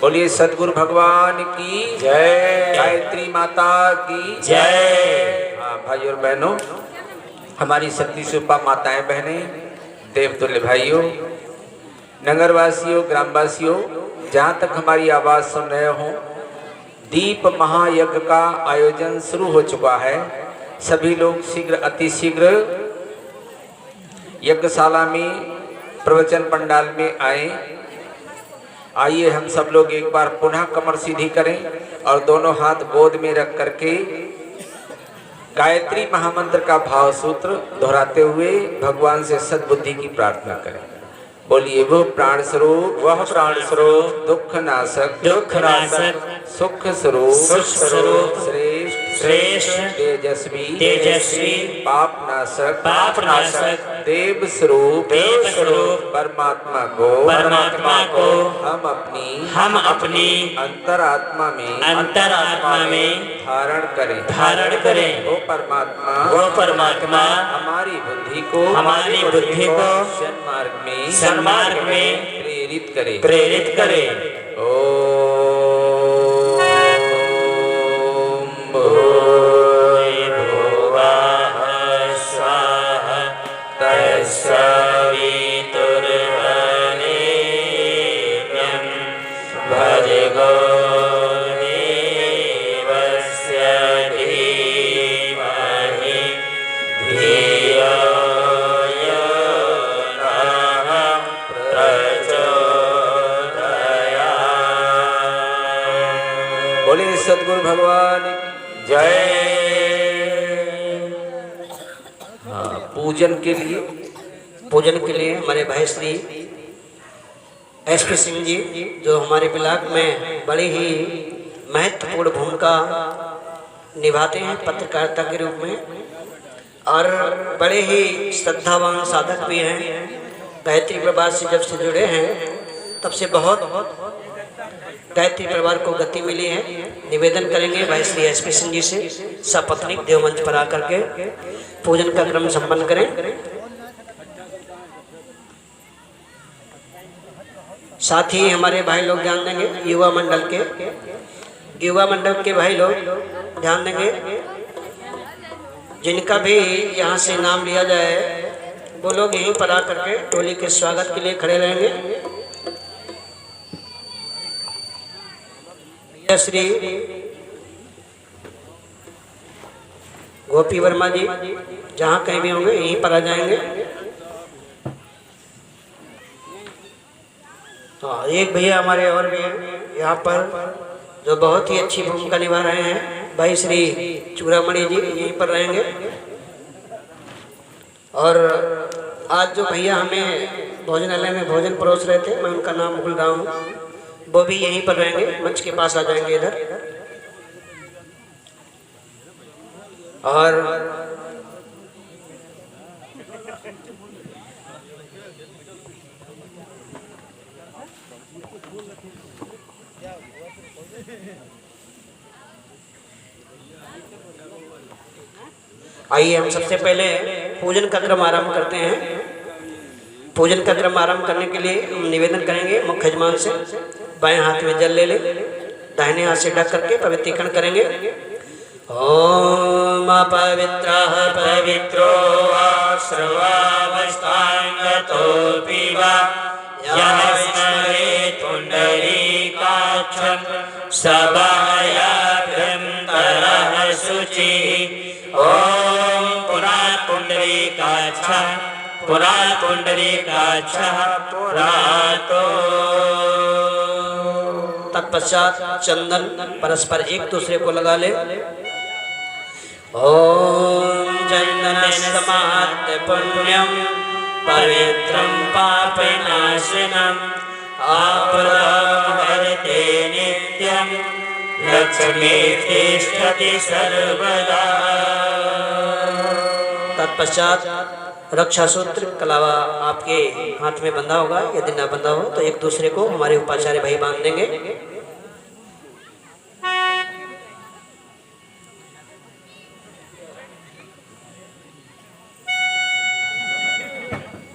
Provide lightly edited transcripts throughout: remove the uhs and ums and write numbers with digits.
बोलिए सदगुरु भगवान की जय, गायत्री माता की जय। हाँ भाई और बहनों, हमारी शक्ति स्वरूपा माताएं बहनें, देवतुल्य भाइयों, नगरवासियों, ग्रामवासियों, जहाँ तक हमारी आवाज सुन रहे हो, दीप महायज्ञ का आयोजन शुरू हो चुका है। सभी लोग शीघ्र अति शीघ्र यज्ञशाला में प्रवचन पंडाल में आइए हम सब लोग एक बार पुनः कमर सीधी करें और दोनों हाथ गोद में रख करके गायत्री महामंत्र का भाव सूत्र दोहराते हुए भगवान से सद्बुद्धि की प्रार्थना करें। बोलिए वो प्राण स्वरूप, वह प्राण स्वरूप, दुख नाशक, दुख नाशक, सुख स्वरूप, सुख स्वरूप, श्रेष्ठ श्रेष्ठ, तेजस्वी तेजस्वी, पाप नाशक, पाप नाशक, देव स्वरूप, देव स्वरूप, परमात्मा को हम अपनी अंतरात्मा में धारण करें। वो परमात्मा हमारी बुद्धि को सन्मार्ग में प्रेरित करे। सदगुरु भगवान की जय। हाँ, पूजन के लिए हमारे भाई श्री SP सिंह जी, जो हमारे ब्लॉक में बड़ी ही महत्वपूर्ण भूमिका निभाते हैं पत्रकारिता के रूप में, और बड़े ही श्रद्धावान साधक भी हैं। गायत्री परिवार से जब से जुड़े हैं तब से बहुत गायत्री परिवार को गति मिली है। निवेदन करेंगे भाई श्री SP सिंह जी से सपत्नीक देवमंच पर आकर के पूजन का क्रम संपन्न करें। साथ ही हमारे भाई लोग ध्यान देंगे, युवा मंडल के भाई लोग ध्यान देंगे, जिनका भी यहाँ से नाम लिया जाए वो लोग यहीं पर आकर के टोली के स्वागत के लिए खड़े रहेंगे। श्री गोपी वर्मा जी जहाँ कहीं भी होंगे यहीं पर आ जाएंगे। हाँ, एक भैया हमारे और भी हैं यहाँ पर जो बहुत ही अच्छी भूमिका निभा रहे हैं, भाई श्री चूड़ामणि जी यहीं पर रहेंगे। और आज जो भैया हमें भोजनालय में भोजन परोस रहे थे, मैं उनका नाम भूल रहा हूँ, वो भी यहीं पर रहेंगे, मंच के पास आ जाएंगे इधर। और आइए हम सबसे पहले पूजन का क्रम आरंभ करते हैं। पूजन का क्रम आरंभ करने के लिए हम निवेदन करेंगे मुख्य यजमान से, बाएं हाथ में जल ले दाहिने हाथ से ढक करके पवित्रीकरण करेंगे। ओम पवित्रः पवित्रो वा सर्वावस्थांगतोऽपि वा यः स्मरेत् पुण्डरीकाक्षं सभायाभ्यन्तरः शुचिः। ओम पुरापुण्डरीकाक्षः पुरातो। तत्पश्चात चंदन परस्पर एक दूसरे को लगा ले। ओम चंदनस्मात् पुण्यं पवित्रं पापनाशनम् आपदां हरते नित्यं लक्ष्मी तिष्ठति सर्वदा। तत्पश्चात रक्षा सूत्र कलावा आपके हाथ में बंधा होगा, यदि ना बंधा हो तो एक दूसरे को हमारे उपाचार्य भाई बांध देंगे।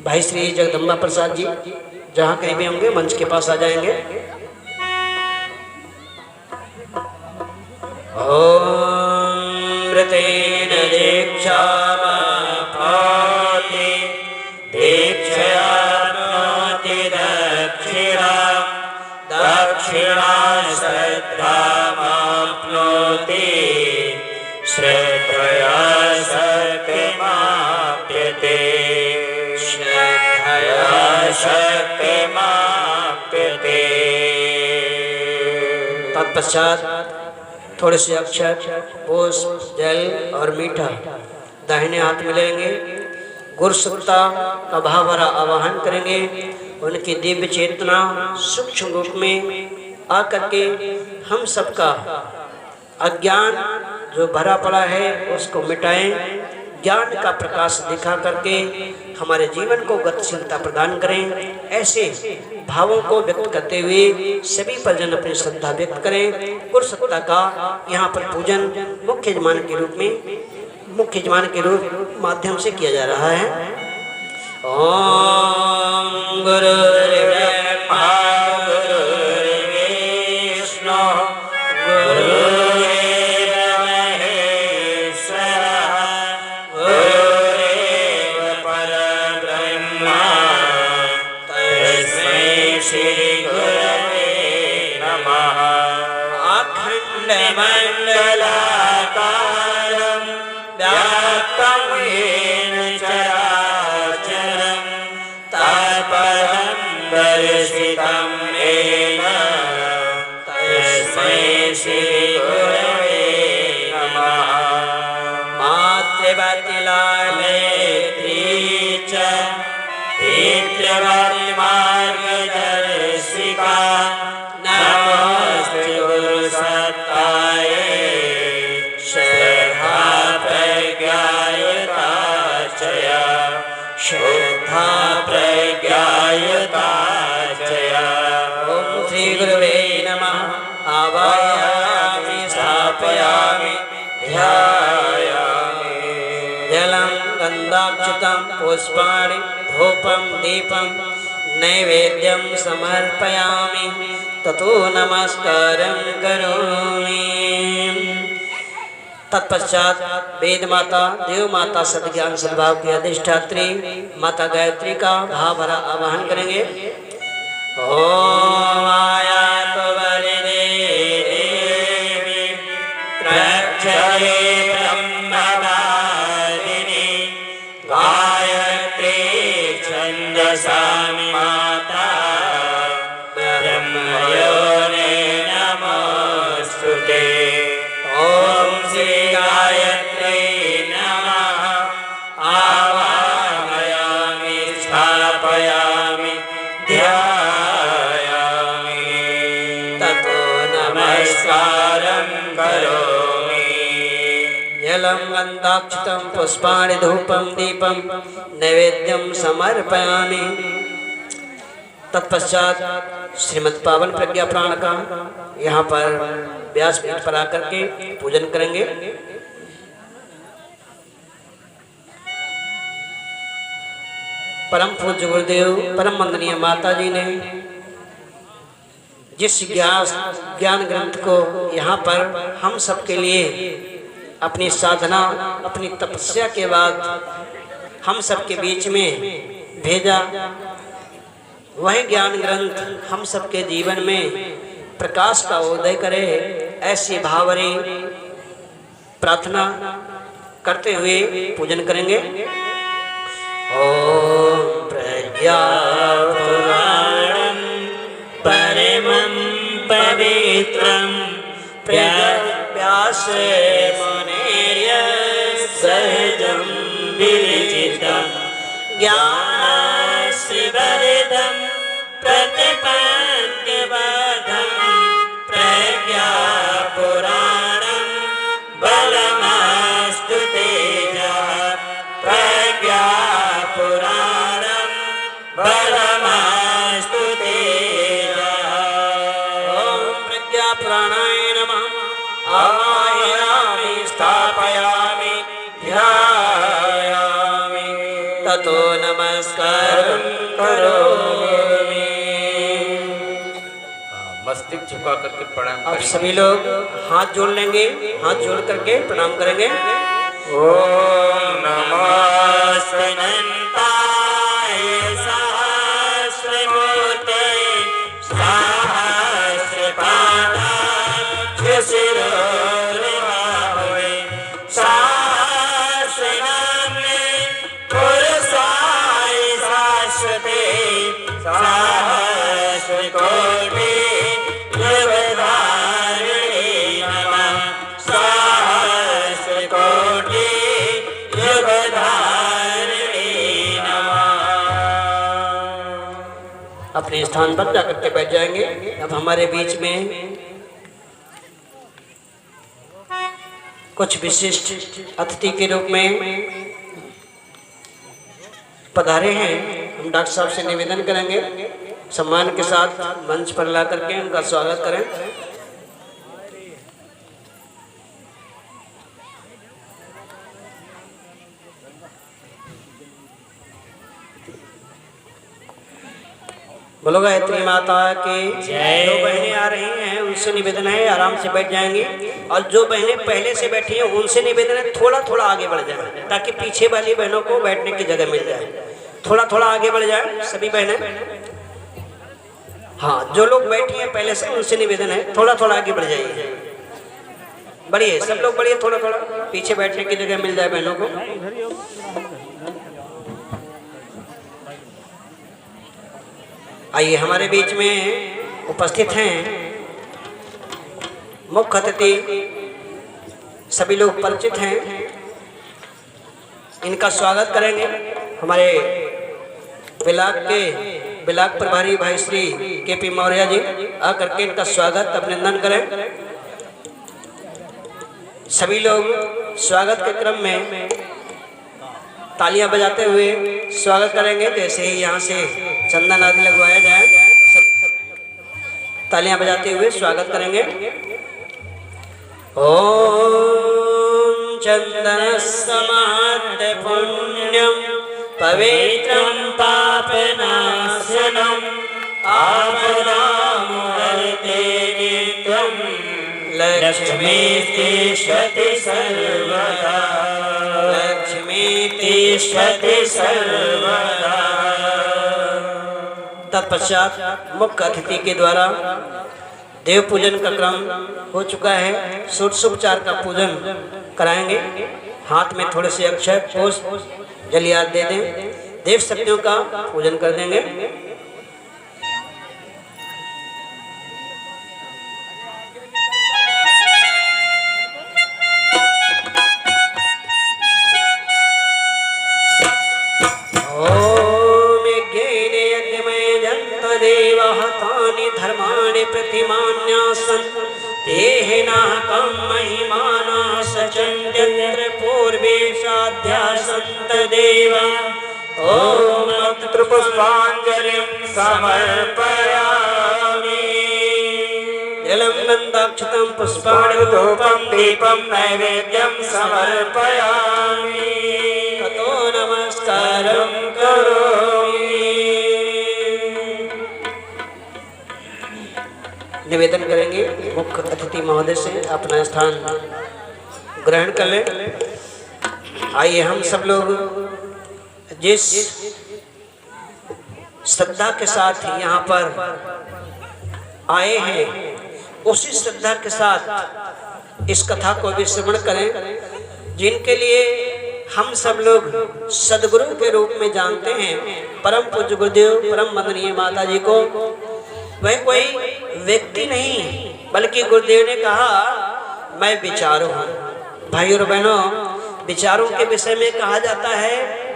भाई श्री जगदम्बा प्रसाद जी जहाँ कहीं भी होंगे मंच के पास आ जाएंगे। तेन दीक्षामाप्नोति दीक्षयाप्नोति दक्षिणां दक्षिणा श्रद्धामाप्नोति श्रद्धया शक्तिमाप्यते श्रद्धया शक्तिमाप्यते। तत्पश्चात थोड़े से अक्षर, पुष्प, जल और मीठा दाहिने हाथ में लेंगे। गुरु सत्ता का भाव भरा आवाहन करेंगे। उनकी दिव्य चेतना सूक्ष्म रूप में आकर के हम सबका अज्ञान जो भरा पड़ा है उसको मिटाएं। ज्ञान का प्रकाश दिखा करके हमारे जीवन को गतिशीलता प्रदान करें। ऐसे भावों को व्यक्त करते हुए सभी परिजन अपनी श्रद्धा व्यक्त करें। गुरु सत्ता का यहाँ पर पूजन मुख्य यजमान के रूप माध्यम से किया जा रहा है। ओम गुरुर्ब्रह्मा गुरुर्विष्णु गुरुर्देवो महेश्वरः गुरुरेव परब्रह्म तस्मै श्री गुरवे नमः। अखण्डमण्डलाकारं व्याप्तं येन चराचरं तत्पदं दर्शितं येन तस्मै श्रीगुरवे नमः। मातृवति लालेत्री च पितृवति मार्गदर्शिका नमोऽस्तु गुरुसत्तायै श्रद्धा प्रज्ञायुता चया शुद्धा प्रज्ञायुता चया। ओम श्री गुरुवे नमः। आवाहयामि स्थापयामि ध्यायामि। जलं गन्धाक्षतं पुष्पाणि धूपं दीपं नैवेद्यं समर्पयामि ततो नमस्कारं करोमि। तत्पश्चात वेद माता, देव माता, सद्ज्ञान सद्भाव की अधिष्ठात्री माता गायत्री का भाव भरा आवाहन करेंगे। ओम आयातु वरदे देवी प्रक्षये ब्रह्मवादिनी गायत्री छन्दसामि माता ब्रह्मयोने नमोऽस्तुते। ओम श्री गायत्री नमः। आवाहयामि स्थापयामि ध्यायामि ततो नमस्कारं करोमि। जलं गन्धाक्षतं पुष्पाणि धूपं दीपं नैवेद्यं समर्पयामि। तत्पश्चात श्रीमद् पावन प्रज्ञा प्राण का यहाँ पर व्यासपीठ पर आकर के पूजन करेंगे। परम पूज्य गुरुदेव परम वंदनीय माता जी ने जिस ज्ञान ग्रंथ को यहाँ पर हम सबके लिए अपनी साधना, अपनी तपस्या के बाद हम सबके बीच में भेजा, वह ज्ञान ग्रंथ हम सबके जीवन में प्रकाश का उदय करे, ऐसी भावरी प्रार्थना करते हुए पूजन करेंगे। ओम प्रज्ञा पुराणं परमं पवित्रं व्यास मुनेर्य सहजं विरचितं ज्ञानश्रीवरदं प्रतिपद्यवधं प्रज्ञा पुराणं बलमस्तु तेजः प्रज्ञा पुराणं बलमस्तु तेजः। ओम प्रज्ञा पुराणाय नमः। आवाहयामि स्थापयामि ध्यायामि ततो नमस्कारं करोमि। मस्तक झुका करके प्रणाम अब करेंगे। सभी लोग हाथ जोड़ लेंगे, हाथ जोड़ करके प्रणाम करेंगे। ओम नमस्ते अनंताय सहस्रमूर्ते सहस्रपादाय शिरोर्बाहुवे सहस्रनाम्ने पुरुषाय शाश्वते सहस्रकोटि युगधारिणे नमः सहस्रकोटि युगधारिणे नमः। अपने स्थान पर जाकर के बैठ जाएंगे। अब हमारे बीच में कुछ विशिष्ट अतिथि के रूप में पधारे हैं। हम डॉक्टर साहब से निवेदन करेंगे सम्मान के साथ मंच पर ला करके उनका स्वागत करें। बोलो गायत्री माता की जय। जो बहनें आ रही हैं उनसे निवेदन है आराम से बैठ जाएंगी, और जो बहनें पहले से बैठी हैं उनसे निवेदन है थोड़ा थोड़ा आगे बढ़ जाए ताकि पीछे वाली बहनों को बैठने की जगह मिल जाए। थोड़ा थोड़ा आगे बढ़ जाए सभी बहनें। हाँ, जो लोग बैठी हैं पहले से उनसे निवेदन है थोड़ा थोड़ा आगे बढ़ जाइए। बढ़िए, सब लोग बढ़िए, थोड़ा थोड़ा पीछे बैठने की जगह मिल जाए बहनों को। आइए, हमारे बीच में उपस्थित हैं मुख्य अतिथि, सभी लोग परिचित हैं, इनका स्वागत करेंगे। हमारे बिलाक प्रभारी भाई श्री के.पी. मौर्य जी आकर के इनका स्वागत अभिनंदन करें। सभी लोग स्वागत के क्रम में तालियां बजाते हुए स्वागत करेंगे। जैसे ही यहाँ से चंदन आदि लगवाया जाए सब तालियां बजाते हुए स्वागत करेंगे। ओम चंदन समाद पुण्यम पवित्रम पापनाशनम आपदामुहर्ते नित्यम लक्ष्मी तिष्ठति सर्वदा लक्ष्मी तिष्ठति सर्वदा। तत्पश्चात मुख्य अतिथि के द्वारा देव पूजन का क्रम हो चुका है। षोडशोपचार का पूजन कराएंगे। हाथ में थोड़े से अक्षय पुष्प जलियात दे दें, देव शक्तियों का पूजन कर देंगे। धर्माणि प्रतिमान्यासन् तेहिनाकं महिमाना सचन्त्यत्र पूर्वे साध्यासन्त देवा। ॐ पुष्पाञ्जलिं समर्पयामि। जलं गन्धाक्षतं पुष्पाणि धूपं दीपं नैवेद्यं समर्पयामि। ततो नमस्कारं करोमि। निवेदन करेंगे मुख्य अतिथि महोदय से अपना स्थान ग्रहण कर लें। आइए, हम सब लोग जिस श्रद्धा के साथ यहाँ पर आए हैं उसी श्रद्धा के साथ इस कथा को भी श्रवण करें, जिनके लिए हम सब लोग सदगुरु के रूप में जानते हैं परम पूज्य गुरुदेव परम वंदनीय माता जी को। वह कोई व्यक्ति नहीं बल्कि गुरुदेव ने कहा मैं विचारू हूँ। भाई और बहनों, विचारों के विषय में कहा जाता है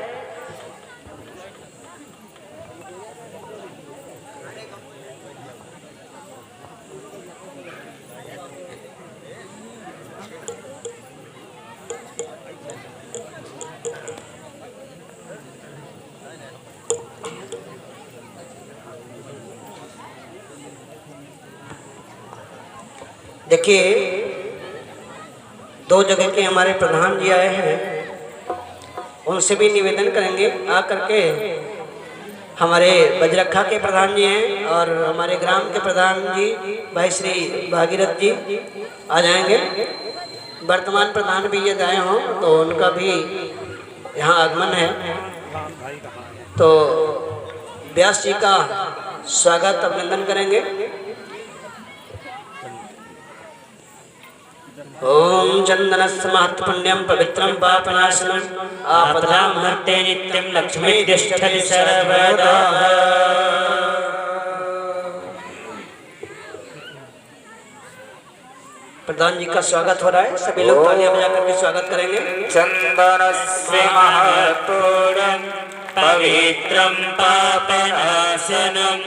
देखिए, दो जगह के हमारे प्रधान जी आए हैं, उनसे भी निवेदन करेंगे आ करके हमारे बजरखा के प्रधान जी हैं और हमारे ग्राम के प्रधान जी भाई श्री भागीरथ जी आ जाएंगे। वर्तमान प्रधान भी ये आए हों तो उनका भी यहाँ आगमन है। तो व्यास जी का स्वागत अभिनंदन करेंगे। ओम चंदनस्य महत्पुण्यं पवित्रं पापनाशनं आपदां हर्ते नित्यं लक्ष्मी तिष्ठति सर्वदा। प्रधान जी का स्वागत हो रहा है, सभी लोग तालियां बजा करके स्वागत करेंगे। चंदनस्य महत्पुण्यं पवित्रं पापनाशनं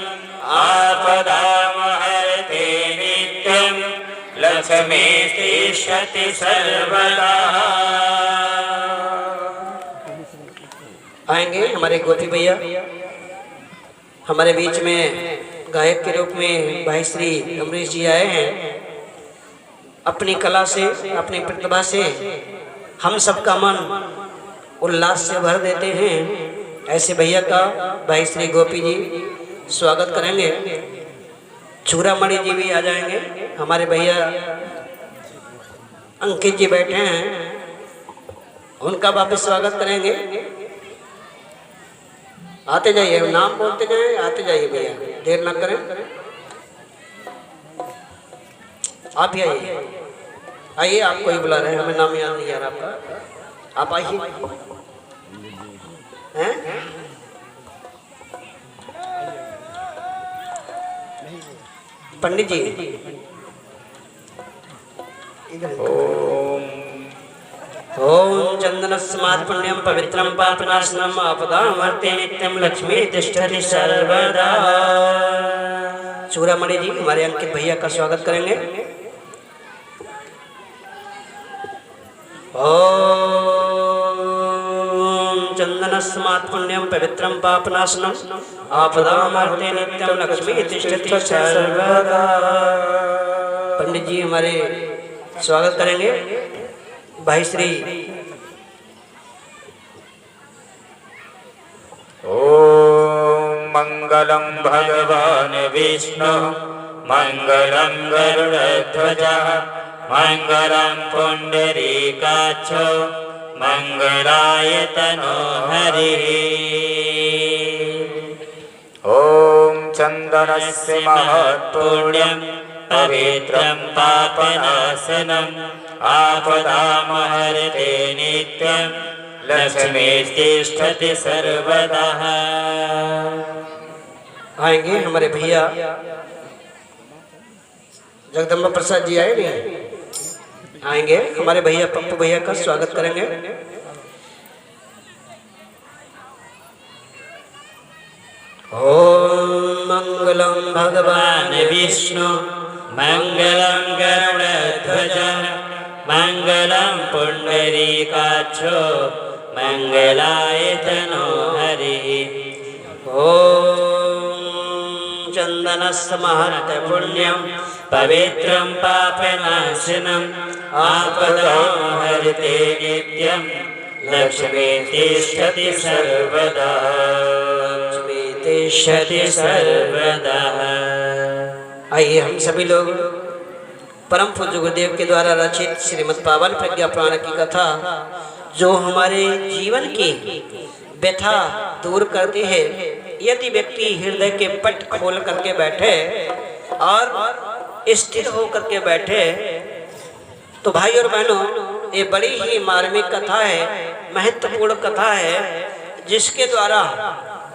आपदां हर्ते नित्यं लक्ष्मी तिष्ठति सर्वदा। आएंगे हमारे गोपी भैया। हमारे बीच में गायक के रूप में भाई श्री अमरीश जी आए हैं। अपनी कला से, अपनी प्रतिभा से हम सबका मन उल्लास से भर देते हैं। ऐसे भैया का भाई श्री गोपी जी स्वागत करेंगे। चूड़ामणि जी भी आ जाएंगे। हमारे भैया अंकित जी बैठे हैं, उनका वापस स्वागत करेंगे। आते जाइए, नाम बोलते जाए, आते जाइए भैया, देर ना करें। आप ही आइए, आइए, आपको ही बुला रहे हैं, हमें नाम याद नहीं यार आपका। आप आइए। हैं? पंडित जी ओम चंदनस्य महत्पुण्यं पवित्रं पापनाशनं आपदां हर्ते नित्यं लक्ष्मी तिष्ठति सर्वदा। चूड़ामणि जी हमारे अंकित भैया का स्वागत करेंगे। ओम चंदनस्य महत्पुण्यं पवित्रं पापनाशनं आपदां हर्ते नित्यं लक्ष्मी तिष्ठति सर्वदा। पंडित जी हमारे स्वागत करेंगे। भाई श्री ओम मंगलम भगवान विष्णु मंगलम गरुड़ध्वज मंगलम पुंडरीकाक्ष मंगलाय तनो हरिः। ओम चंदनस्य महत्पुण्यं पवित्रं पापनाशनं आपदां हरते नित्यं लक्ष्मी तिष्ठति सर्वदा। आएंगे हमारे भैया जगदम्बा प्रसाद जी आए नहीं, आएंगे हमारे भैया पप्पू भैया का स्वागत करेंगे। ओम मंगलम भगवान विष्णु मंगलम गरुड़ध्वज मंगलम पुंडरीकाक्ष मंगलाय तनो हरिः। ओम चंदनस्य महत्पुण्यं पवित्रं पापनाशनं आपदां हरते नित्यं लक्ष्मी तिष्ठति सर्वदा। लक्ष्मी तिष्ठति सर्वदा। आइए हम सभी लोग परम पूज्य गुरुदेव के द्वारा रचित श्रीमद् पावन प्रज्ञा पुराण की कथा जो हमारे जीवन की व्यथा दूर करती है, यदि व्यक्ति हृदय के पट खोल करके बैठे और स्थिर होकर के बैठे तो भाई और बहनों ये बड़ी ही मार्मिक कथा है, महत्वपूर्ण कथा है, जिसके द्वारा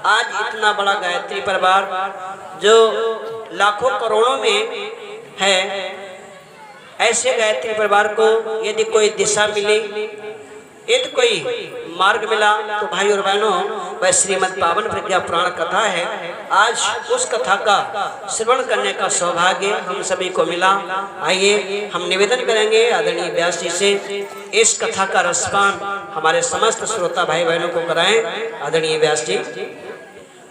आज इतना बड़ा गायत्री परिवार जो लाखों करोड़ों में है, ऐसे गायत्री परिवार को यदि कोई दिशा मिली, यदि कोई मार्ग मिला तो भाई और बहनों वह श्रीमद् पावन प्रज्ञा पुराण कथा है। आज उस कथा का श्रवण करने का सौभाग्य हम सभी को मिला। आइए हम निवेदन करेंगे आदरणीय व्यास जी से इस कथा का रसपान हमारे समस्त श्रोता भाई बहनों को कराएं। आदरणीय व्यास जी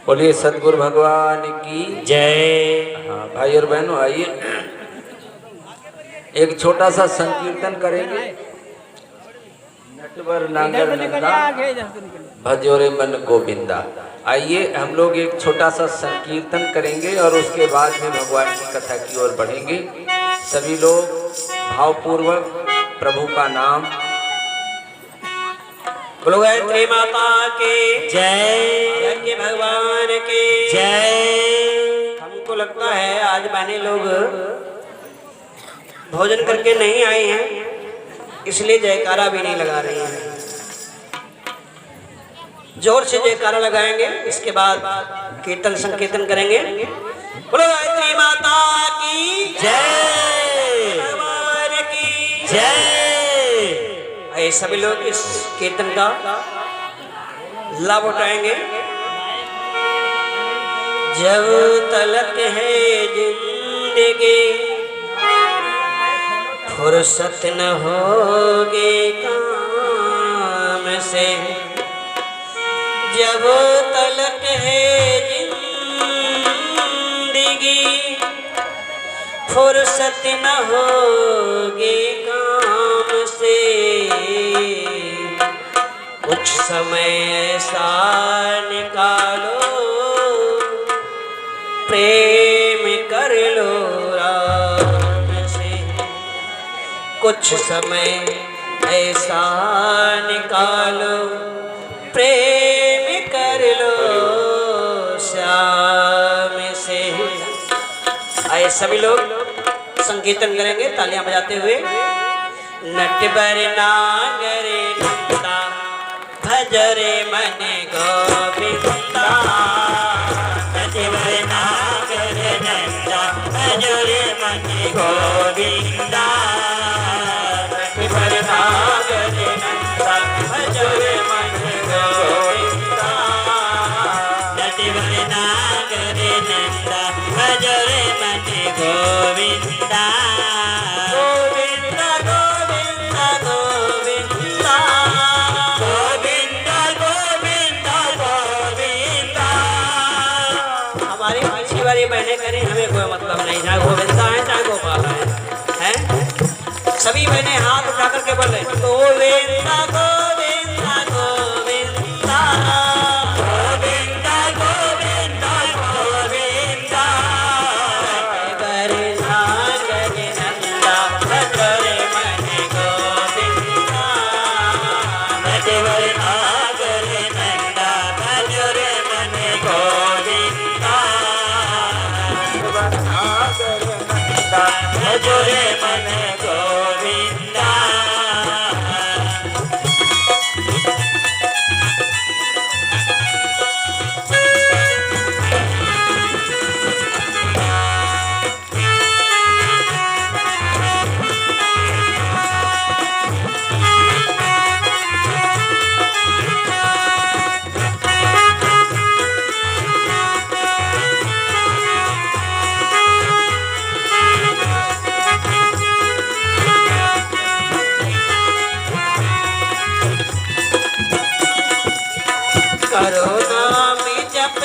बोलिए सदगुरु भगवान की जय। हाँ भाई और बहनों आइए एक छोटा सा संकीर्तन करेंगे। नटवर नागर नंदा भजोरे मन गोविंदा। आइए हम लोग एक छोटा सा संकीर्तन करेंगे और उसके बाद में भगवान की कथा की ओर बढ़ेंगे। सभी लोग भावपूर्वक प्रभु का नाम। बोलो गायत्री माता के जय, यज्ञ भगवान के जय। हमको लगता है आज बहने लोग भोजन करके नहीं आई हैं, इसलिए जयकारा भी नहीं लगा रही हैं। जोर से जयकारा लगाएंगे, इसके बाद कीर्तन संकीर्तन करेंगे। बोलो गायत्री माता की जय, भगवान की जय। आइए सभी लोग इस कीर्तन का लाभ उठाएंगे। जब तलक है जिंदगी फुर्सत न होगी काम से, जब तलक है जिंदगी फुर्सत न होगी काम से, कुछ समय ऐसा निकालो प्रेम कर लो राम से, कुछ समय ऐसा निकालो प्रेम कर लो श्याम से। आइए सभी लोग संकीर्तन करेंगे तालियां बजाते हुए। नटवर नागर नंदा भजरे मन गोविंदा, नटवर नागर नंदा भजरे मन गोविंदा, नटवर नागर नंदा भजरे मन गोविंदा, नटवर नागर नंदा भजरे मन गोविंदा, गोविंदा गोविंदा गोविंदा, गोविंदा गोविंदा गोविंदा। हमारी पीछे वाली बहनें करें, हमें कोई मतलब नहीं, चाहे गोविंदा है चाहे गोपाल है। सभी बहनें हाथ उठा करके बोल रहे गोविंदा गोविंदा गोविंदा, गोविंदा गोविंदा गोविंदा, नटवर नागर नंदा भजरे मन गोविंदा, नटवर नागर नंदा भजरे मन गोविंदा। करो नाम जप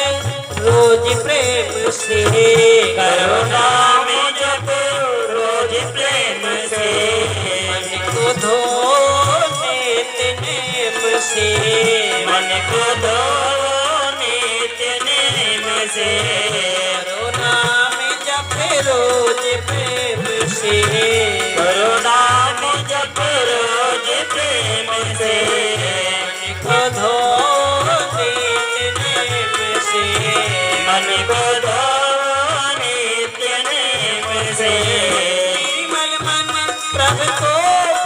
रोज प्रेम से, करो नाम जप रोज प्रेम से, मन को धो नित्य नेम से, मन को धो नित्य नेम से, करो नाम जप रोज प्रेम से, करो नाम जप रोज प्रेम से, मन को धो मन को धो नित्य नेम से, निर्मल मन प्रभु को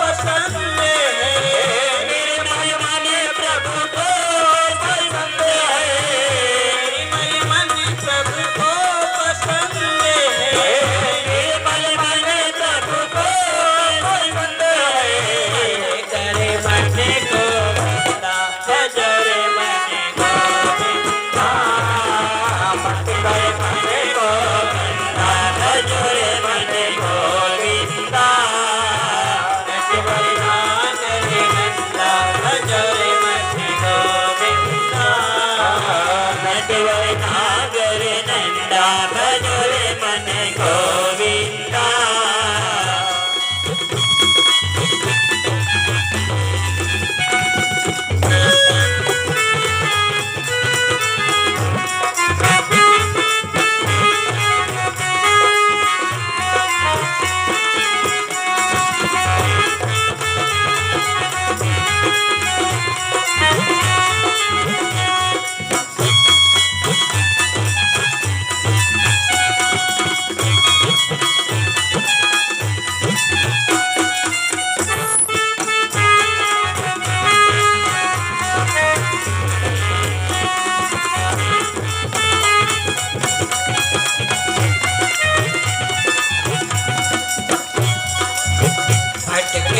पसंद है, निर्मल मन प्रभु को पसंद है, निर्मल मन प्रभु को पसंद है, निर्मल मन प्रभु को पसंद है, करे मन को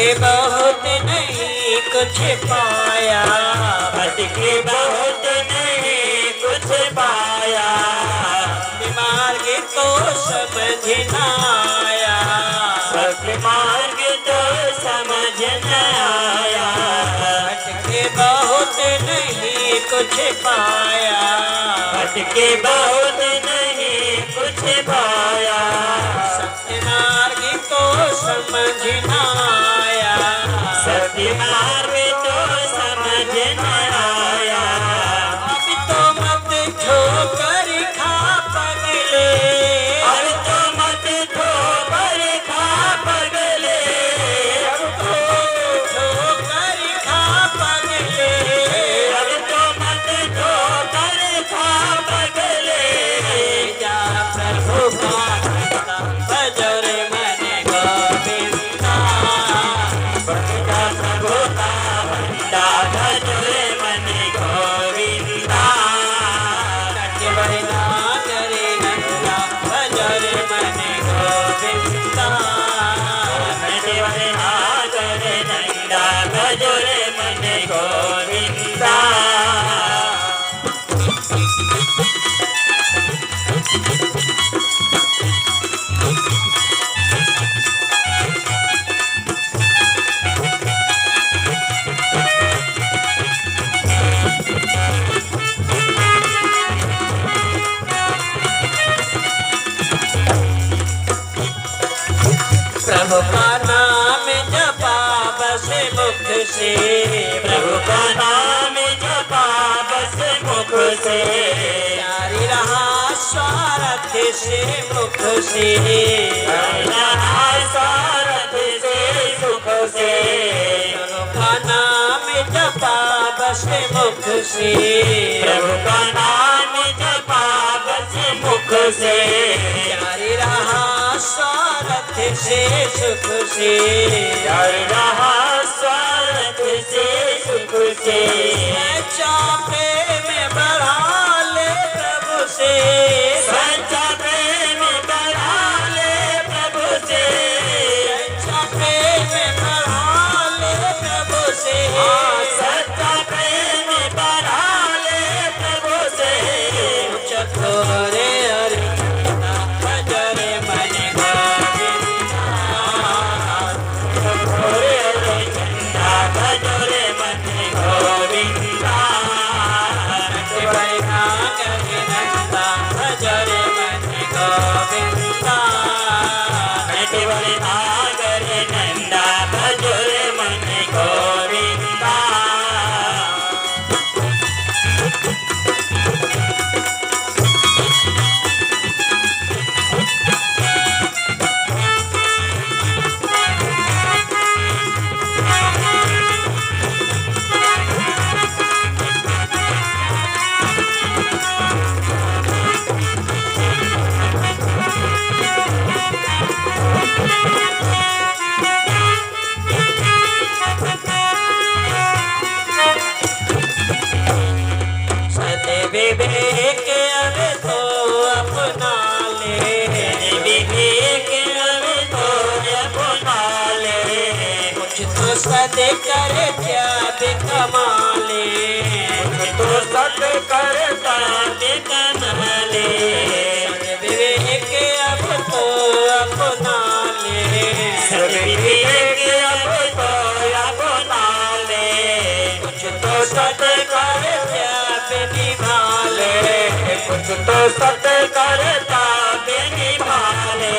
भटके बहुत नहीं कुछ पाया, भटके बहुत नहीं कुछ पाया, मार्ग तो समझ न आया, सत्य मार्ग तो समझ न आया। भटके बहुत नहीं कुछ पाया, भटके बहुत नहीं कुछ पाया, सत्य मार्ग तो समझ न आया, सत्य मार्ग तो समझ न आया। अब तो मत ठोकर खा पगले, अब तो मत ठोकर खा पगले, अब तो ठोकर खा पगले, अब तो मत ठोकर खा पगले। जा प्रभु का भजो रे मन गोविंदा, बंदा प्रभु का बंदा भजो रे मन गोविंदा। नट बरना करे नंदा भजो रे मन गोविंदा, नटवरना करे नंदा भजो रे मन गोविंदा। प्रभु का नाम जपा बस मुख से, प्रभु का नाम जपा बस मुख से, जारी रहा स्वार्थ से मुख से, रहा सारथ से सुख से। प्रभु का नाम जपा बस मुख से, प्रभु का नाम जपा बस मुख से, जारी रहा स्वार्थ से सुख से, डर रहा स्वार्थ से सुख से। सच्चा प्रेम बढ़ा ले प्रभु से, सच्चा प्रेम बढ़ा ले प्रभु से, सच्चा प्रेम बढ़ा ले प्रभु से, सच्चा प्रेम बढ़ा ले प्रभु से। चकोरे अर्जुना भजो रे मन गोविंदा, भोरे चंदा भजो रे मन गोविंदा। नट बरना करे नंदा भजो रे मन गोविंदा, नटवरना करे नंदा भजो रे मन गोविंदा। सत्य विवेक अब तो अपना ले, विवेक अब तो अपना ले, कुछ तो सद कर त्याग कमा ले, तो सत करता कमले। सत्य विवेक अब तो अपना ले, विवेक अब तो अपना ले, कुछ तो सद कर त्याग निभा ले, कुछ तो सत करता निभाले।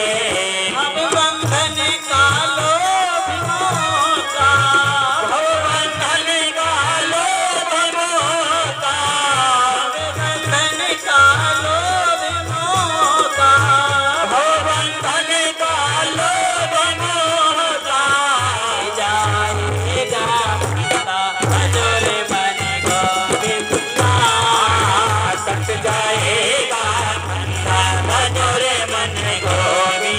अब बंधन का लोभ मोह का, बंधन का लोभ मोह का, बंधन का लोभ मोह का, बंधन का लोभ मोह का। जाएगा भजो रे मन गोविंदा, सट जाएगा बंदा भजो रे मन गोविंदा।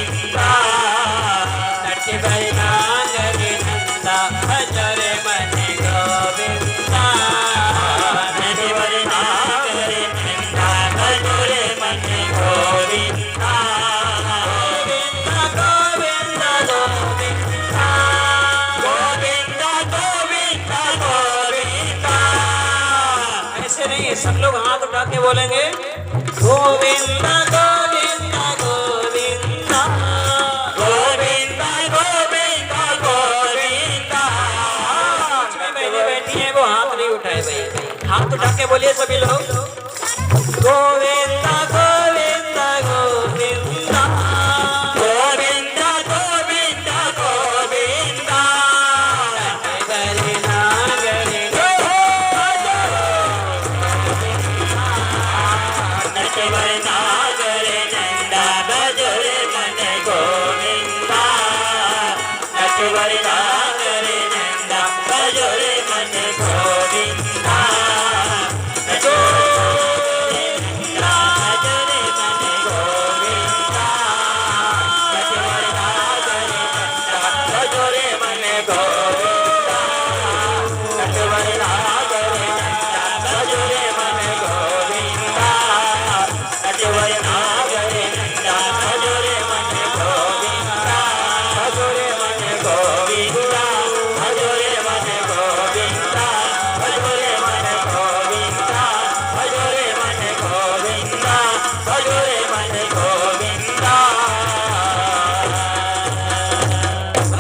सब लोग हाथ उठा के बोलेंगे गोविंद गोविंद गोविंद गोविंदा गोविंदा गोविंदा। बीच में बहनें बैठी हैं वो हाथ नहीं उठाए भाई, हाथ उठा के बोलिए सभी लोग गोविंद गोविंद गोविंद गोविंदा गोविंदा गोविंदा। नटवर नागर नंदा भजोरे मन गोविंदा। नटवर नागर नंदा भजोरे मन गोविंदा।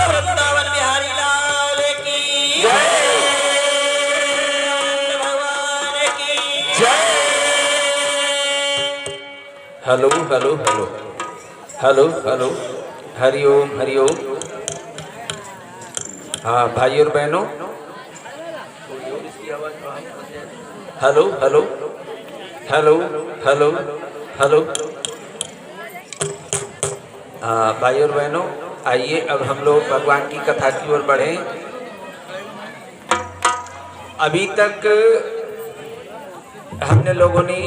वृंदावन बिहारी लाल की भगवान की hello hello hello hello hello, Hariom Hariom. हाँ भाई और बहनों, hello hello hello hello hello. हाँ भाई और बहनों, आइए अब हम लोग भगवान की कथा की ओर बढ़े। अभी तक हमने लोगों ने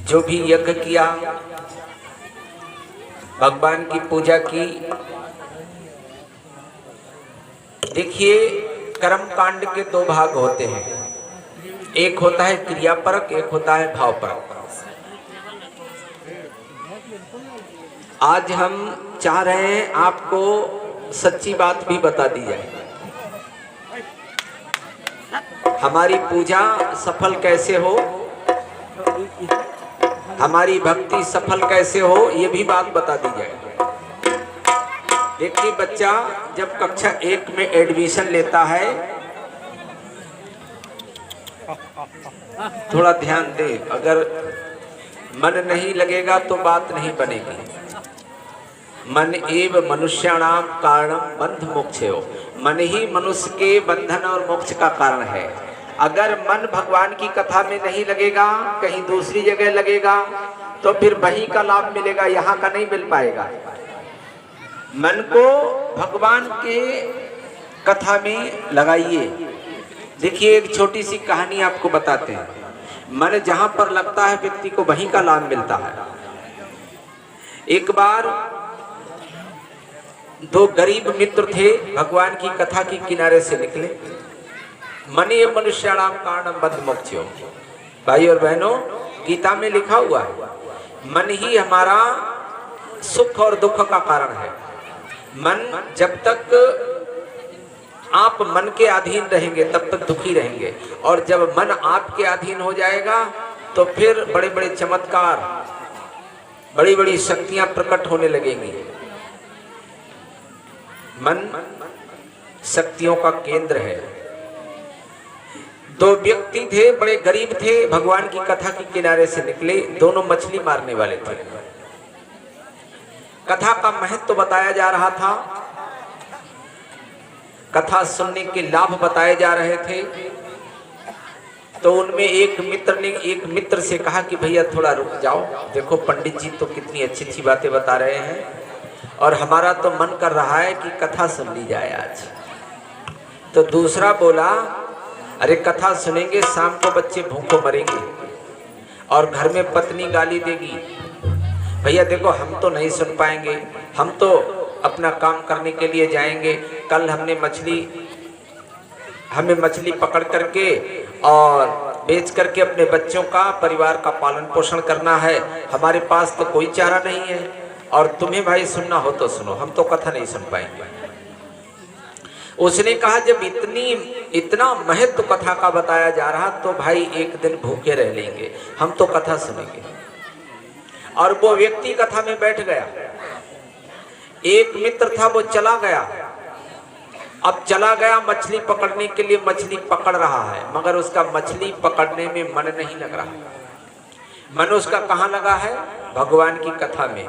जो भी यज्ञ किया, भगवान की पूजा की, देखिए कर्म कांड के दो भाग होते हैं, एक होता है क्रियापरक, एक होता है भावपरक। आज हम चाह रहे हैं आपको सच्ची बात भी बता दी जाए। हमारी पूजा सफल कैसे हो, हमारी भक्ति सफल कैसे हो, ये भी बात बता दी जाए। देखिए बच्चा जब कक्षा 1 में एडमिशन लेता है, थोड़ा ध्यान दे, अगर मन नहीं लगेगा तो बात नहीं बनेगी। मन एव मनुष्याणाम कारणम बंध मोक्षयो, मन ही मनुष्य के बंधन और मोक्ष का कारण है। अगर मन भगवान की कथा में नहीं लगेगा, कहीं दूसरी जगह लगेगा, तो फिर वहीं का लाभ मिलेगा, यहाँ का नहीं मिल पाएगा। मन को भगवान के कथा में लगाइए। देखिए एक छोटी सी कहानी आपको बताते हैं। मन जहाँ पर लगता है व्यक्ति को वहीं का लाभ मिलता है। एक बार दो गरीब मित्र थे, भगवान की कथा के किनारे से निकले। मनि मनुष्याणाम कारणम बद्ध मोक्षयो। भाई और बहनों, गीता में लिखा हुआ है मन ही हमारा सुख और दुख का कारण है। मन जब तक आप मन के अधीन रहेंगे तब तक दुखी रहेंगे, और जब मन आपके अधीन हो जाएगा तो फिर बड़े बड़े चमत्कार, बड़ी बड़ी शक्तियां प्रकट होने लगेंगी। मन शक्तियों का केंद्र है। दो व्यक्ति थे, बड़े गरीब थे, भगवान की कथा के किनारे से निकले। दोनों मछली मारने वाले थे। कथा का महत्व बताया जा रहा था, कथा सुनने के लाभ बताए जा रहे थे। तो उनमें एक मित्र ने एक मित्र से कहा कि भैया थोड़ा रुक जाओ, देखो पंडित जी तो कितनी अच्छी अच्छी बातें बता रहे हैं और हमारा तो मन कर रहा है कि कथा सुन ली जाए आज। तो दूसरा बोला, अरे कथा सुनेंगे शाम को बच्चे भूखों मरेंगे और घर में पत्नी गाली देगी। भैया देखो हम तो नहीं सुन पाएंगे, हम तो अपना काम करने के लिए जाएंगे। कल हमें मछली पकड़ करके और बेच करके अपने बच्चों का, परिवार का पालन पोषण करना है। हमारे पास तो कोई चारा नहीं है, और तुम्हें भाई सुनना हो तो सुनो, हम तो कथा नहीं सुन पाएंगे। उसने कहा जब इतना महत्व कथा का बताया जा रहा तो भाई एक दिन भूखे रह लेंगे, हम तो कथा सुनेंगे। और वो व्यक्ति कथा में बैठ गया। एक मित्र था वो चला गया। अब चला गया मछली पकड़ने के लिए, मछली पकड़ रहा है, मगर उसका मछली पकड़ने में मन नहीं लग रहा। मन उसका कहाँ लगा है? भगवान की कथा में।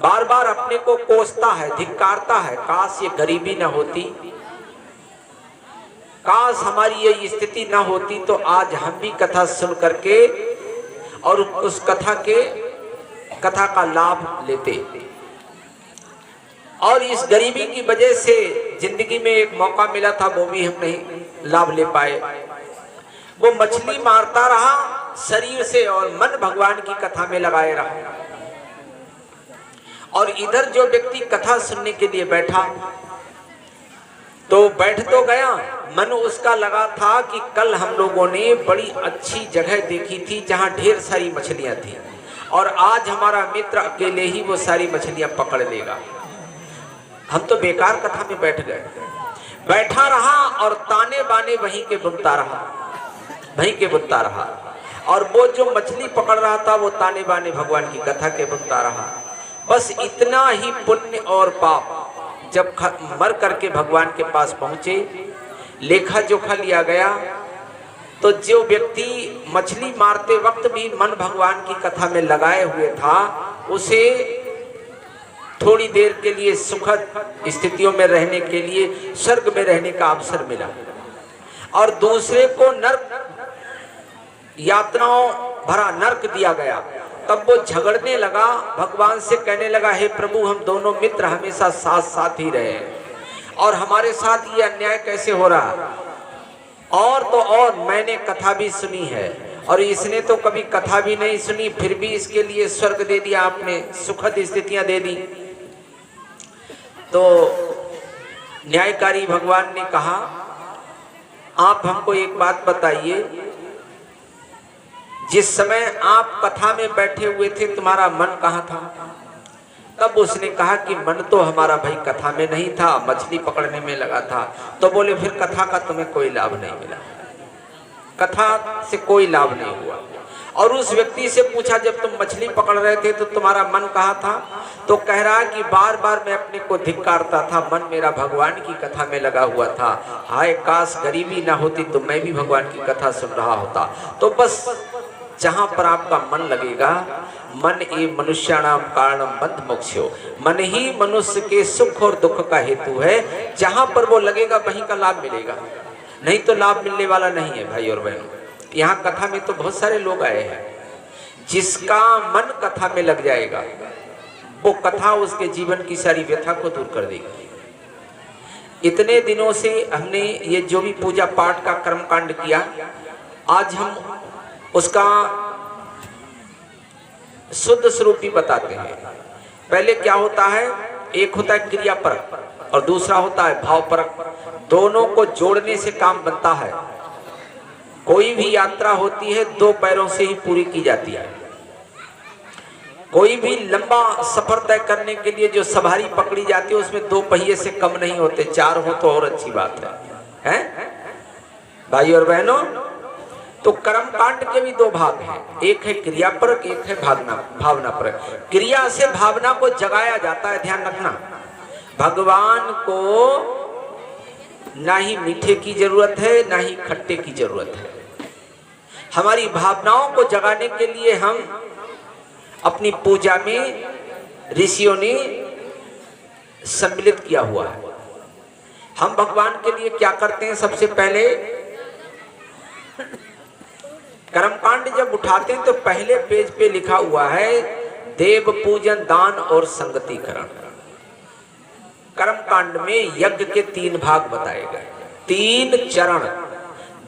बार बार अपने को कोसता है, धिक्कारता है, काश ये गरीबी न होती, काश हमारी ये स्थिति न होती तो आज हम भी कथा सुन करके और उस कथा का लाभ लेते। और इस गरीबी की वजह से जिंदगी में एक मौका मिला था, वो भी हम नहीं लाभ ले पाए। वो मछली मारता रहा शरीर से और मन भगवान की कथा में लगाए रहा। और इधर जो व्यक्ति कथा सुनने के लिए बैठा तो बैठ तो गया, मन उसका लगा था कि कल हम लोगों ने बड़ी अच्छी जगह देखी थी जहां ढेर सारी मछलियां थी, और आज हमारा मित्र अकेले ही वो सारी मछलियां पकड़ लेगा। हम तो बेकार कथा में बैठ गए। बैठा रहा और ताने बाने वहीं के बुनता रहा। और वो जो मछली पकड़ रहा था वो ताने बाने भगवान की कथा के बुनता रहा। बस इतना ही पुण्य और पाप। जब मर करके भगवान के पास पहुंचे, लेखा जोखा लिया गया, तो जो व्यक्ति मछली मारते वक्त भी मन भगवान की कथा में लगाए हुए था, उसे थोड़ी देर के लिए सुखद स्थितियों में रहने के लिए स्वर्ग में रहने का अवसर मिला, और दूसरे को नरक, यातनाओं भरा नरक दिया गया। तब वो झगड़ने लगा, भगवान से कहने लगा, हे प्रभु, हम दोनों मित्र हमेशा साथ साथ ही रहे और हमारे साथ ये अन्याय कैसे हो रहा? और तो और मैंने कथा भी सुनी है और इसने तो कभी कथा भी नहीं सुनी, फिर भी इसके लिए स्वर्ग दे दिया आपने, सुखद स्थितियां दे दी। तो न्यायकारी भगवान ने कहा, आप हमको एक बात बताइए, जिस समय आप कथा में बैठे हुए थे तुम्हारा मन कहाँ था? तब उसने कहा कि मन तो हमारा भाई कथा में नहीं था, मछली पकड़ने में लगा था। तो बोले फिर कथा का तुम्हें कोई लाभ नहीं मिला, कथा से कोई लाभ नहीं हुआ। और उस व्यक्ति से पूछा, जब तुम मछली पकड़ रहे थे तो तुम्हारा मन कहाँ था? तो कह रहा कि बार बार मैं अपने को धिक्कारता था, मन मेरा भगवान की कथा में लगा हुआ था। हाय काश गरीबी ना होती तो मैं भी भगवान की कथा सुन रहा होता। तो बस जहां पर आपका मन लगेगा, मन ये मनुष्याणाम कारणम बंध मोक्षो, मन ही मनुष्य के सुख और दुख का हेतु है। जहां पर वो लगेगा वहीं का लाभ मिलेगा, नहीं तो लाभ मिलने वाला नहीं है। भाई और बहनों, यहाँ कथा में तो बहुत सारे लोग आए हैं, जिसका मन कथा में लग जाएगा वो कथा उसके जीवन की सारी व्यथा को दूर कर देगी। इतने दिनों से हमने ये जो भी पूजा पाठ का कर्मकांड किया, आज हम उसका शुद्ध स्वरूप भी बताते हैं। पहले क्या होता है, एक होता है क्रिया परक और दूसरा होता है भाव परक। दोनों को जोड़ने से काम बनता है। कोई भी यात्रा होती है दो पैरों से ही पूरी की जाती है। कोई भी लंबा सफर तय करने के लिए जो सवारी पकड़ी जाती है उसमें दो पहिए से कम नहीं होते, चार हो तो और अच्छी बात है? भाई और बहनों, तो कर्मकांड के भी दो भाग हैं, एक है क्रिया परक, एक है भावना परक। क्रिया से भावना को जगाया जाता है, ध्यान रखना। भगवान को ना ही मीठे की जरूरत है ना ही खट्टे की जरूरत है। हमारी भावनाओं को जगाने के लिए हम अपनी पूजा में ऋषियों ने सम्मिलित किया हुआ है। हम भगवान के लिए क्या करते हैं? सबसे पहले कर्मकांड जब उठाते हैं तो पहले पेज पे लिखा हुआ है देव पूजन, दान और संगतिकरण। कर्मकांड में यज्ञ के 3 भाग बताए गए, 3 चरण,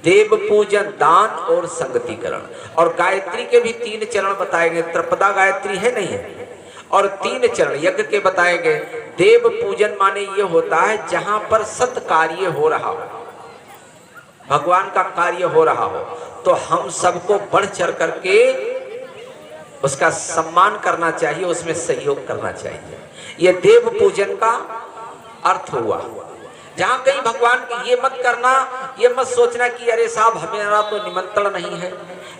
देव पूजन, दान और संगतिकरण। और गायत्री के भी 3 चरण बताए गए। त्रिपदा गायत्री है, नहीं है? और 3 चरण यज्ञ के बताए गए। देव पूजन माने ये होता है जहां पर सत कार्य हो रहा हो, भगवान का कार्य हो रहा हो, तो हम सबको बढ़ चढ़ करके उसका सम्मान करना चाहिए, उसमें सहयोग करना चाहिए। यह देव पूजन का अर्थ हुआ। जहां कहीं भगवान की ये मत करना, ये मत सोचना कि अरे साहब हमारा तो निमंत्रण नहीं है,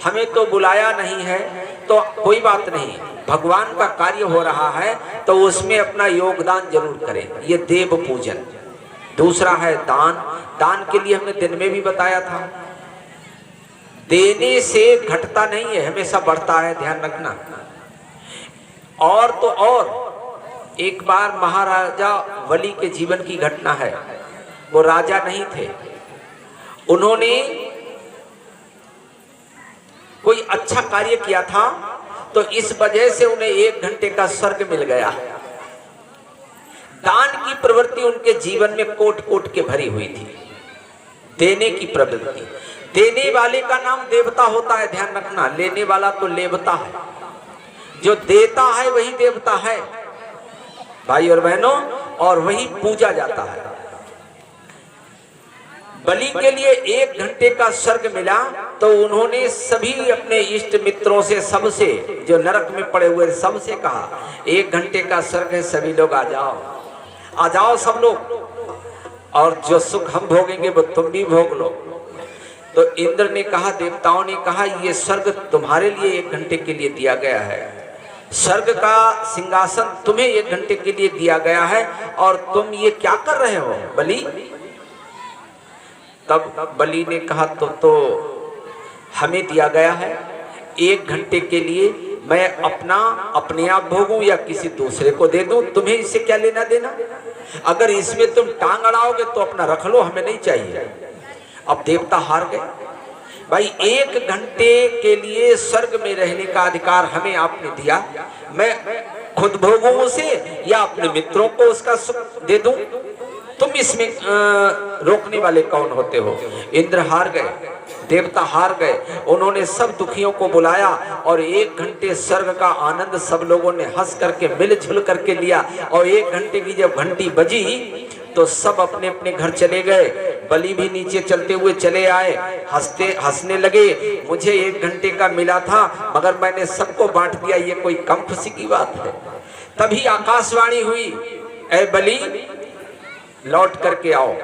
हमें तो बुलाया नहीं है, तो कोई बात नहीं, भगवान का कार्य हो रहा है तो उसमें अपना योगदान जरूर करें। ये देव पूजन। दूसरा है दान। दान के लिए हमने दिन में भी बताया था, देने से घटता नहीं है, हमेशा बढ़ता है, ध्यान रखना। और तो और एक बार महाराजा वली के जीवन की घटना है। वो राजा नहीं थे, उन्होंने कोई अच्छा कार्य किया था, तो इस वजह से उन्हें 1 घंटे का स्वर्ग मिल गया। दान की प्रवृत्ति उनके जीवन में कोट कोट के भरी हुई थी, देने की प्रवृत्ति। देने वाले का नाम देवता होता है, ध्यान रखना, लेने वाला तो लेवता है। जो देता है वही देवता है भाई और बहनों, और वही पूजा जाता है। बलि के लिए 1 घंटे का स्वर्ग मिला, तो उन्होंने सभी अपने इष्ट मित्रों से, सबसे जो नरक में पड़े हुए सबसे कहा 1 घंटे का स्वर्ग है, सभी लोग आ जाओ, आ जाओ सब लोग, और जो सुख हम भोगेंगे वो तुम भी भोग लो। तो इंद्र ने कहा, देवताओं ने कहा, ये स्वर्ग तुम्हारे लिए 1 घंटे के लिए दिया गया है, स्वर्ग का सिंहासन तुम्हें 1 घंटे के लिए दिया गया है, और तुम ये क्या कर रहे हो बलि? तब बलि ने कहा, तो हमें दिया गया है 1 घंटे के लिए, मैं अपने आप भोगूं या किसी दूसरे को दे दूं, तुम्हें इससे क्या लेना देना? अगर इसमें तुम टांग अड़ाओगे तो अपना रख लो, हमें नहीं चाहिए। अब देवता हार गए। भाई 1 घंटे के लिए स्वर्ग में रहने का अधिकार हमें आपने दिया, मैं खुद भोगूं उसे या अपने मित्रों को उसका सुख दे दूं? तुम इसमें रोकने वाले कौन होते हो? इंद्र हार गए, देवता हार गए। उन्होंने सब दुखियों को बुलाया और 1 घंटे स्वर्ग का आनंद सब लोगों ने हंस करके मिलजुल करके लिया। और 1 घंटे की जब घंटी बजी तो सब अपने अपने घर चले गए। बलि भी नीचे चलते हुए चले आए, हंसने लगे, मुझे 1 घंटे का मिला था मगर मैंने सबको बांट दिया, ये कोई कम खुशी की बात है। तभी आकाशवाणी हुई, ऐ बलि लौट करके आओ।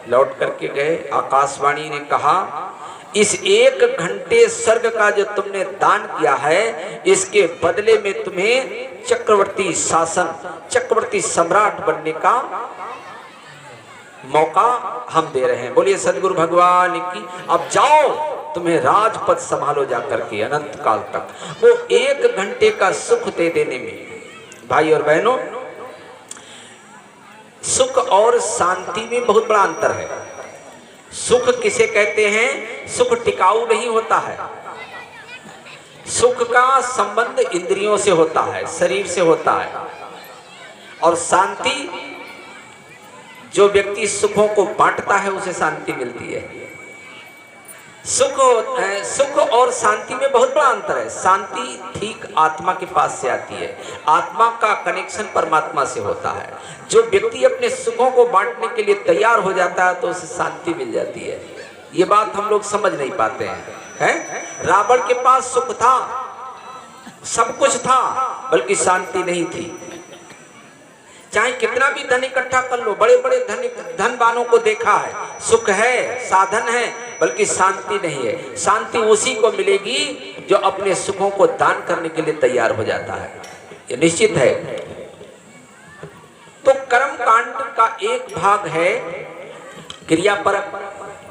लौट करके गए। आकाशवाणी ने कहा, इस 1 घंटे स्वर्ग का जो तुमने दान किया है, इसके बदले में तुम्हें चक्रवर्ती शासन, चक्रवर्ती सम्राट बनने का मौका हम दे रहे हैं। बोलिए सदगुरु भगवान की। अब जाओ, तुम्हें राजपद संभालो जाकर के अनंत काल तक। वो 1 घंटे का सुख दे देने में भाई और बहनों, सुख और शांति में बहुत बड़ा अंतर है। सुख किसे कहते हैं? सुख टिकाऊ नहीं होता है। सुख का संबंध इंद्रियों से होता है, शरीर से होता है। और शांति, जो व्यक्ति सुखों को बांटता है उसे शांति मिलती है। सुख और शांति में बहुत बड़ा अंतर है। शांति ठीक आत्मा के पास से आती है, आत्मा का कनेक्शन परमात्मा से होता है। जो व्यक्ति अपने सुखों को बांटने के लिए तैयार हो जाता है तो उसे शांति मिल जाती है। ये बात हम लोग समझ नहीं पाते हैं? रावण के पास सुख था, सब कुछ था, बल्कि शांति नहीं थी। चाहे कितना भी धन इकट्ठा कर लो, बड़े बड़े धनवानों को देखा है, सुख है, साधन है, बल्कि शांति नहीं है। शांति उसी को मिलेगी जो अपने सुखों को दान करने के लिए तैयार हो जाता है, ये निश्चित है। तो कर्म कांड का एक भाग है क्रिया पर,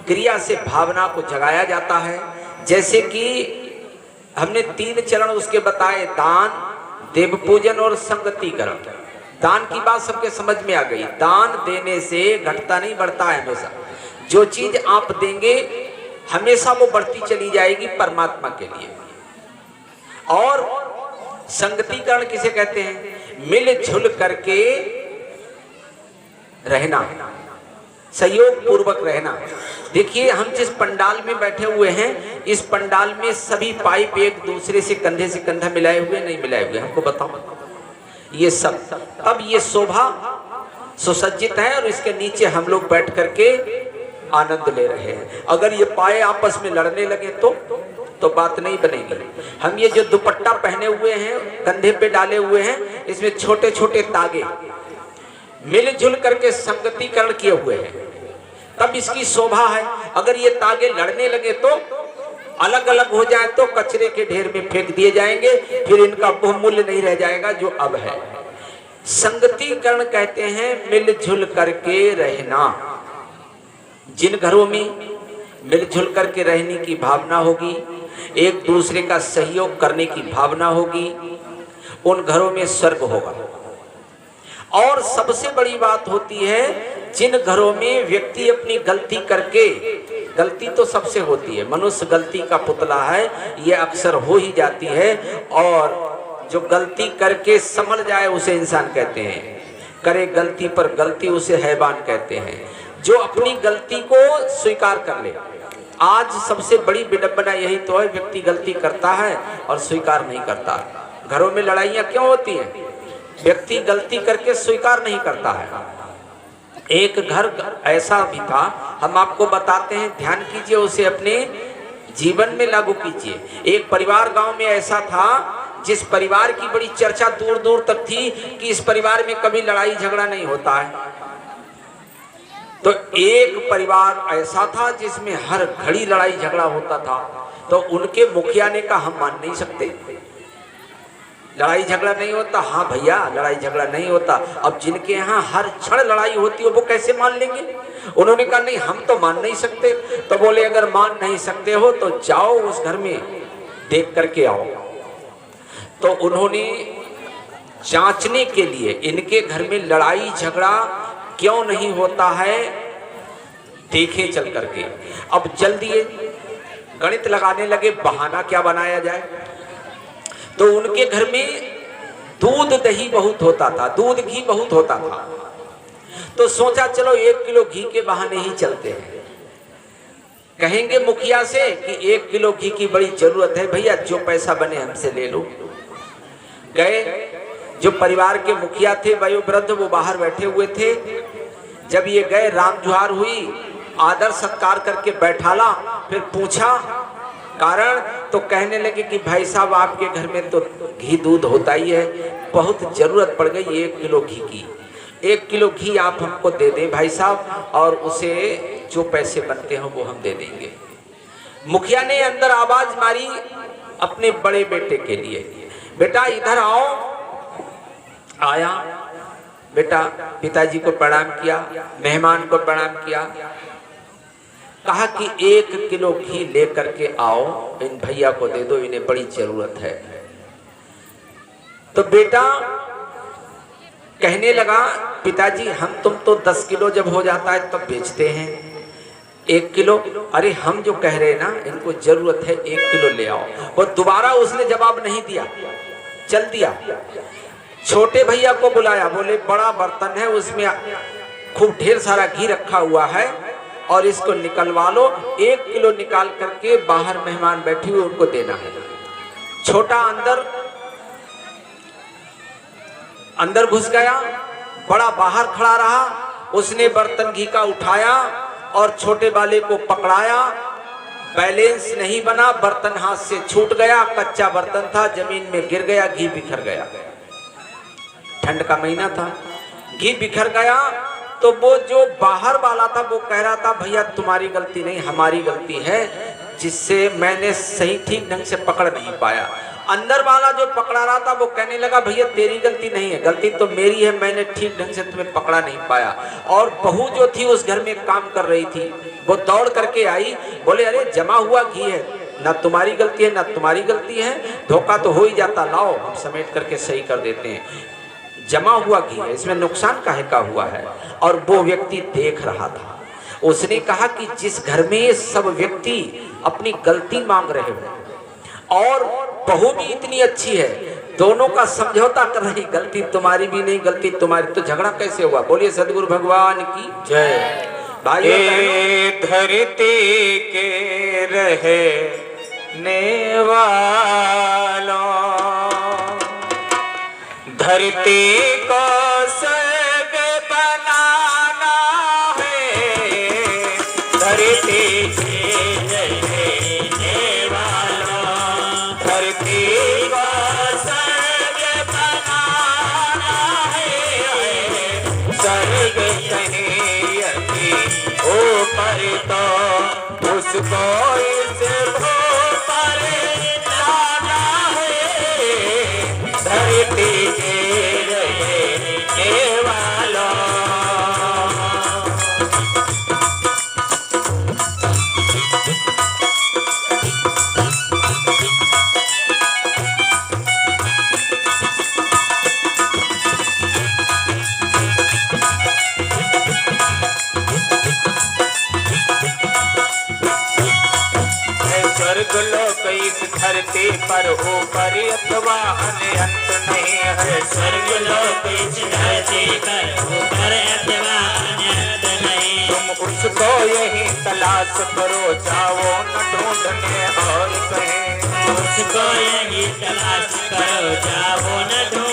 क्रिया से भावना को जगाया जाता है। जैसे कि हमने 3 चरण उसके बताए, दान, देव पूजन और संगतिकरण। दान की बात सबके समझ में आ गई। दान देने से घटता नहीं, बढ़ता है हमेशा। जो चीज आप देंगे हमेशा वो बढ़ती चली जाएगी परमात्मा के लिए। और संगतिकरण किसे कहते हैं? मिलजुल करके रहना, सहयोग पूर्वक रहना। देखिए, हम जिस पंडाल में बैठे हुए हैं, इस पंडाल में सभी पाइप एक दूसरे से कंधे से कंधा मिलाए हुए नहीं मिलाए हुए? हमको बताओ। ये सब, अब ये शोभा सुसज्जित है और इसके नीचे हम लोग बैठ करके आनंद ले रहे हैं। अगर ये पाए आपस में लड़ने लगे तो बात नहीं बनेगी। हम ये जो दुपट्टा पहने हुए हैं, कंधे पे डाले हुए हैं, इसमें छोटे छोटे तागे, मिलजुल करके संगतिकरण किए हुए हैं, तब इसकी शोभा है। अगर ये तागे लड़ने लगे तो अलग अलग हो जाए तो कचरे के ढेर में फेंक दिए जाएंगे, फिर इनका बहुमूल्य नहीं रह जाएगा जो अब है। संगतिकरण कहते हैं मिलजुल करके रहना। जिन घरों में मिलजुल करके रहने की भावना होगी, एक दूसरे का सहयोग करने की भावना होगी, उन घरों में स्वर्ग होगा। और सबसे बड़ी बात होती है जिन घरों में व्यक्ति अपनी गलती करके, गलती तो सबसे होती है, मनुष्य गलती का पुतला है, ये अक्सर हो ही जाती है, और जो गलती करके संभल जाए उसे इंसान कहते हैं, करे गलती पर गलती उसे हैवान कहते हैं। जो अपनी गलती को स्वीकार कर ले। आज सबसे बड़ी विडंबना यही तो है, व्यक्ति गलती करता है और स्वीकार नहीं करता। घरों में लड़ाइयाँ क्यों होती हैं? व्यक्ति गलती करके स्वीकार नहीं करता है। एक घर ऐसा भी था, हम आपको बताते हैं, ध्यान कीजिए, उसे अपने जीवन में लागू कीजिए। एक परिवार गांव में ऐसा था जिस परिवार की बड़ी चर्चा दूर दूर तक थी कि इस परिवार में कभी लड़ाई झगड़ा नहीं होता है। तो एक परिवार ऐसा था जिसमें हर घड़ी लड़ाई झगड़ा होता था। तो उनके मुखिया ने कहा हम मान नहीं सकते, लड़ाई झगड़ा नहीं होता। हाँ भैया, लड़ाई झगड़ा नहीं होता। अब जिनके यहाँ हर क्षण लड़ाई होती है वो कैसे मान लेंगे? उन्होंने कहा नहीं, हम तो मान नहीं सकते। तो बोले अगर मान नहीं सकते हो तो जाओ उस घर में देख करके आओ। तो उन्होंने जांचने के लिए इनके घर में लड़ाई झगड़ा क्यों नहीं होता है देखे चल करके। अब जल्दी गणित लगाने लगे, बहाना क्या बनाया जाए। तो उनके घर में दूध दही बहुत होता था, दूध घी बहुत होता था। तो सोचा चलो 1 किलो घी के बहाने ही चलते हैं। कहेंगे मुखिया से कि 1 किलो घी की बड़ी जरूरत है, भैया जो पैसा बने हमसे ले लो। गए, जो परिवार के मुखिया थे वयोवृद्ध, वो बाहर बैठे हुए थे। जब ये गए, राम जुहार हुई, आदर सत्कार करके बैठाला, फिर पूछा कारण, तो कहने लगे कि भाई साहब आपके घर में तो घी दूध होता ही है, बहुत जरूरत पड़ गई 1 किलो घी की। 1 किलो घी आप हमको दे दें भाई साहब, और उसे जो पैसे बनते हो वो हम दे देंगे। मुखिया ने अंदर आवाज मारी अपने बड़े बेटे के लिए, बेटा इधर आओ। आया बेटा, पिताजी को प्रणाम किया, मेहमान को प्रणाम किया, कहा कि 1 किलो घी लेकर के आओ, इन भैया को दे दो, इन्हें बड़ी जरूरत है। तो बेटा कहने लगा पिताजी हम तुम तो 10 किलो जब हो जाता है तब बेचते हैं, 1 किलो, अरे हम जो कह रहे हैं ना इनको जरूरत है 1 किलो ले आओ। और दोबारा उसने जवाब नहीं दिया, चल दिया। छोटे भैया को बुलाया, बोले बड़ा बर्तन है उसमें खूब ढेर सारा घी रखा हुआ है और इसको निकलवा लो, 1 किलो निकाल करके बाहर मेहमान बैठी हुए उनको देना है। छोटा अंदर घुस गया, बड़ा बाहर खड़ा रहा, उसने बर्तन घी का उठाया और छोटे वाले को पकड़ाया, बैलेंस नहीं बना, बर्तन हाथ से छूट गया, कच्चा बर्तन था, जमीन में गिर गया, घी बिखर गया। ठंड का महीना था, घी बिखर गया। तो वो जो बाहर वाला था वो कह रहा था भैया तुम्हारी गलती नहीं हमारी गलती है, जिससे मैंने सही ठीक ढंग से पकड़ नहीं पाया। अंदर वाला जो पकड़ा रहा था वो कहने लगा भैया तेरी गलती नहीं है, गलती तो मेरी है, मैंने ठीक ढंग से तुम्हें पकड़ा नहीं पाया। और बहू जो थी उस घर में काम कर रही थी, वो दौड़ करके आई, बोले अरे जमा हुआ घी है, ना तुम्हारी गलती है ना तुम्हारी गलती है, धोखा तो हो ही जाता, लाओ हम समेट करके सही कर देते हैं। जमा हुआ घी है, इसमें नुकसान काहे का हुआ है। और वो व्यक्ति देख रहा था, उसने कहा कि जिस घर में सब व्यक्ति अपनी गलती मांग रहे हो और बहू भी इतनी अच्छी है, दोनों का समझौता कर रही, गलती तुम्हारी भी नहीं गलती तुम्हारी, तो झगड़ा कैसे हुआ? बोलिए सदगुरु भगवान की जय। भाई धरती के रहने वालों, धरती को स्वर्ग बनाना है, धरती के रहने वालों, धरती को स्वर्ग बनाना है, जाएंगे कहीं यदि ऊपर तो उसको इस भू पर लाना है धरती के रहने वालों। स्वर्ग लोक इस धरती पर ऊपर अथवा अंत नहीं है। स्वर्ग लोक इस धरती पर ऊपर अथवा अन्यत नहीं। तुम उसको यही तलाश करो जाओ न ढूंढने और कहीं। उसको यही तलाश करो जाओ न ढूंढने